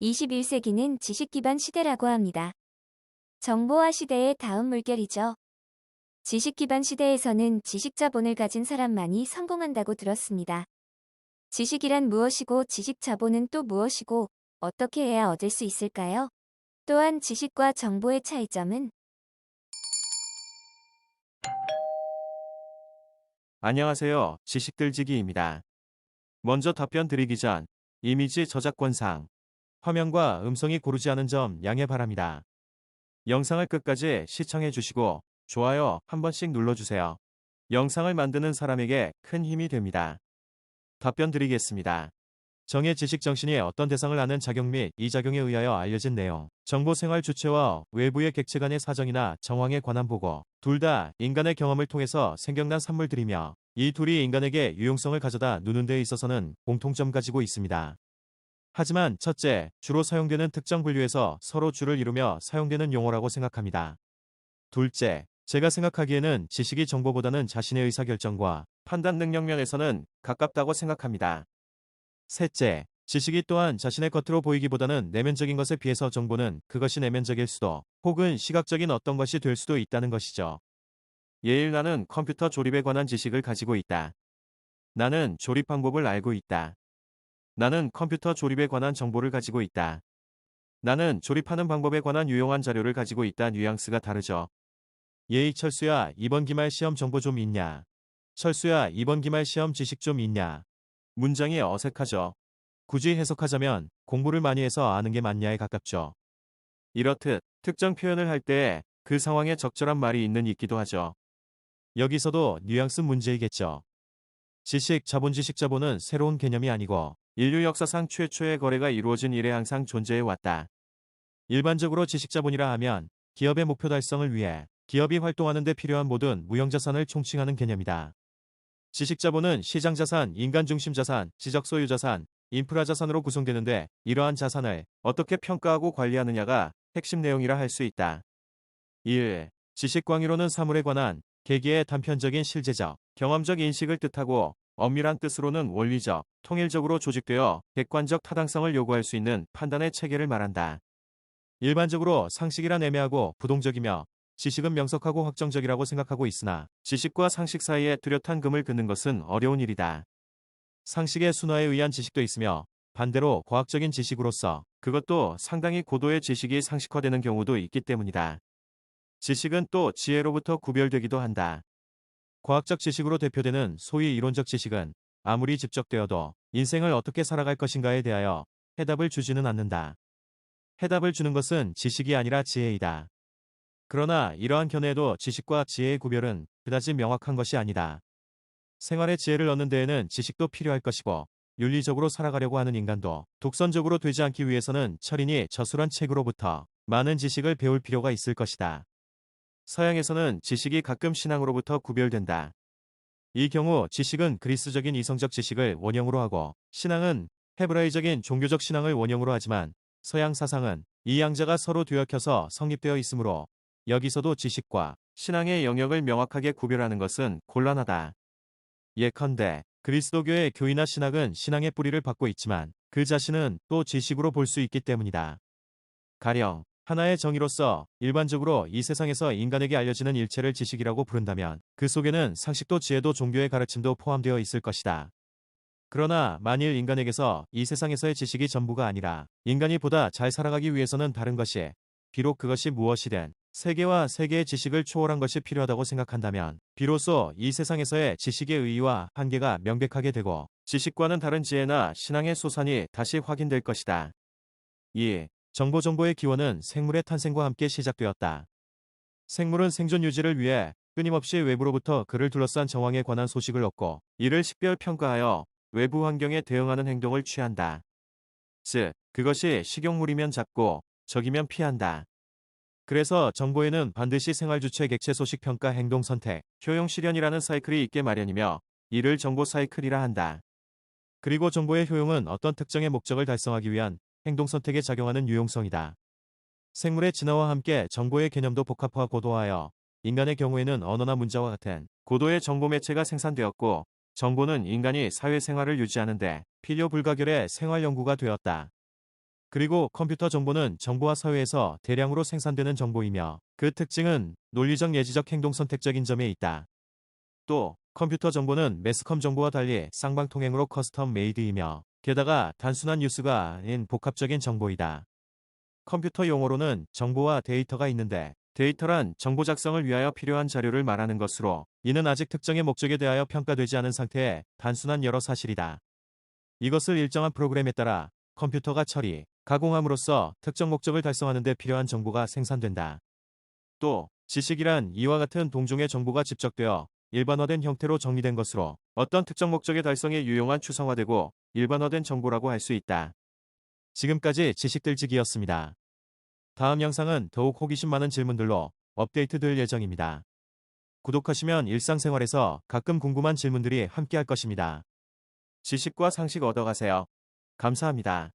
21세기는 지식 기반 시대라고 합니다. 정보화 시대의 다음 물결이죠. 지식 기반 시대에서는 지식 자본을 가진 사람만이 성공한다고 들었습니다. 지식이란 무엇이고 지식 자본은 또 무엇이고 어떻게 해야 얻을 수 있을까요? 또한 지식과 정보의 차이점은? 안녕하세요. 지식들지기입니다. 먼저 답변 드리기 전 이미지 저작권상 화면과 음성이 고르지 않은 점 양해 바랍니다. 영상을 끝까지 시청해 주시고 좋아요 한 번씩 눌러주세요. 영상을 만드는 사람에게 큰 힘이 됩니다. 답변 드리겠습니다. 정의 지식 정신이 어떤 대상을 아는 작용 및 이 작용에 의하여 알려진 내용, 정보 생활 주체와 외부의 객체 간의 사정이나 정황에 관한 보고, 둘 다 인간의 경험을 통해서 생겨난 산물들이며 이 둘이 인간에게 유용성을 가져다 누는 데 있어서는 공통점 가지고 있습니다. 하지만 첫째, 주로 사용되는 특정 분류에서 서로 줄을 이루며 사용되는 용어라고 생각합니다. 둘째, 제가 생각하기에는 지식이 정보보다는 자신의 의사결정과 판단 능력 면에서는 가깝다고 생각합니다. 셋째, 지식이 또한 자신의 겉으로 보이기보다는 내면적인 것에 비해서 정보는 그것이 내면적일 수도 혹은 시각적인 어떤 것이 될 수도 있다는 것이죠. 예일 나는 컴퓨터 조립에 관한 지식을 가지고 있다. 나는 조립 방법을 알고 있다. 나는 컴퓨터 조립에 관한 정보를 가지고 있다. 나는 조립하는 방법에 관한 유용한 자료를 가지고 있다. 뉘앙스가 다르죠. 예의 철수야 이번 기말 시험 정보 좀 있냐? 철수야 이번 기말 시험 지식 좀 있냐? 문장이 어색하죠. 굳이 해석하자면 공부를 많이 해서 아는 게 맞냐에 가깝죠. 이렇듯 특정 표현을 할 때 그 상황에 적절한 말이 있기도 하죠. 여기서도 뉘앙스 문제이겠죠. 지식, 자본, 지식, 자본은 새로운 개념이 아니고 인류 역사상 최초의 거래가 이루어진 이래 항상 존재해 왔다. 일반적으로 지식 자본이라 하면 기업의 목표 달성을 위해 기업이 활동하는 데 필요한 모든 무형자산을 총칭하는 개념이다. 지식 자본은 시장 자산, 인간 중심 자산, 지적 소유 자산, 인프라 자산으로 구성되는데 이러한 자산을 어떻게 평가하고 관리하느냐가 핵심 내용이라 할 수 있다. 1. 지식 광유로는 사물에 관한 개개의 단편적인 실제적, 경험적 인식을 뜻하고 엄밀한 뜻으로는 원리적, 통일적으로 조직되어 객관적 타당성을 요구할 수 있는 판단의 체계를 말한다. 일반적으로 상식이란 애매하고 부동적이며 지식은 명석하고 확정적이라고 생각하고 있으나 지식과 상식 사이에 뚜렷한 금을 긋는 것은 어려운 일이다. 상식의 순화에 의한 지식도 있으며 반대로 과학적인 지식으로서 그것도 상당히 고도의 지식이 상식화되는 경우도 있기 때문이다. 지식은 또 지혜로부터 구별되기도 한다. 과학적 지식으로 대표되는 소위 이론적 지식은 아무리 집적되어도 인생을 어떻게 살아갈 것인가에 대하여 해답을 주지는 않는다. 해답을 주는 것은 지식이 아니라 지혜이다. 그러나 이러한 견해에도 지식과 지혜의 구별은 그다지 명확한 것이 아니다. 생활의 지혜를 얻는 데에는 지식도 필요할 것이고 윤리적으로 살아가려고 하는 인간도 독선적으로 되지 않기 위해서는 철인이 저술한 책으로부터 많은 지식을 배울 필요가 있을 것이다. 서양에서는 지식이 가끔 신앙으로부터 구별된다. 이 경우 지식은 그리스적인 이성적 지식을 원형으로 하고 신앙은 헤브라이적인 종교적 신앙을 원형으로 하지만 서양 사상은 이 양자가 서로 뒤엉켜서 성립되어 있으므로 여기서도 지식과 신앙의 영역을 명확하게 구별하는 것은 곤란하다. 예컨대 그리스도교의 교이나 신학은 신앙의 뿌리를 받고 있지만 그 자신은 또 지식으로 볼 수 있기 때문이다. 가령 하나의 정의로서 일반적으로 이 세상에서 인간에게 알려지는 일체를 지식이라고 부른다면 그 속에는 상식도 지혜도 종교의 가르침도 포함되어 있을 것이다. 그러나 만일 인간에게서 이 세상에서의 지식이 전부가 아니라 인간이 보다 잘 살아가기 위해서는 다른 것이, 비록 그것이 무엇이든 세계와 세계의 지식을 초월한 것이 필요하다고 생각한다면 비로소 이 세상에서의 지식의 의의와 한계가 명백하게 되고 지식과는 다른 지혜나 신앙의 소산이 다시 확인될 것이다. 2. 정보의 기원은 생물의 탄생과 함께 시작되었다. 생물은 생존 유지를 위해 끊임없이 외부로부터 그를 둘러싼 정황에 관한 소식을 얻고 이를 식별 평가하여 외부 환경에 대응하는 행동을 취한다. 즉, 그것이 식용물이면 잡고 적이면 피한다. 그래서 정보에는 반드시 생활주체 객체 소식 평가 행동 선택, 효용 실현이라는 사이클이 있게 마련이며 이를 정보 사이클이라 한다. 그리고 정보의 효용은 어떤 특정의 목적을 달성하기 위한 행동 선택에 작용하는 유용성이다. 생물의 진화와 함께 정보의 개념도 복합화 고도화하여 인간의 경우에는 언어나 문자와 같은 고도의 정보 매체가 생산되었고 정보는 인간이 사회생활을 유지하는 데 필요 불가결의 생활 연구가 되었다. 그리고 컴퓨터 정보는 정보화 사회에서 대량으로 생산되는 정보이며 그 특징은 논리적 예지적 행동 선택적인 점에 있다. 또 컴퓨터 정보는 매스컴 정보와 달리 쌍방통행으로 커스텀 메이드이며 게다가 단순한 뉴스가 아닌 복합적인 정보이다. 컴퓨터 용어로는 정보와 데이터가 있는데 데이터란 정보 작성을 위하여 필요한 자료를 말하는 것으로 이는 아직 특정의 목적에 대하여 평가되지 않은 상태의 단순한 여러 사실이다. 이것을 일정한 프로그램에 따라 컴퓨터가 처리, 가공함으로써 특정 목적을 달성하는 데 필요한 정보가 생산된다. 또 지식이란 이와 같은 동종의 정보가 집적되어 일반화된 형태로 정리된 것으로 어떤 특정 목적의 달성에 유용한 추상화되고 일반화된 정보라고 할 수 있다. 지금까지 지식들지기였습니다. 다음 영상은 더욱 호기심 많은 질문들로 업데이트될 예정입니다. 구독하시면 일상생활에서 가끔 궁금한 질문들이 함께할 것입니다. 지식과 상식 얻어가세요. 감사합니다.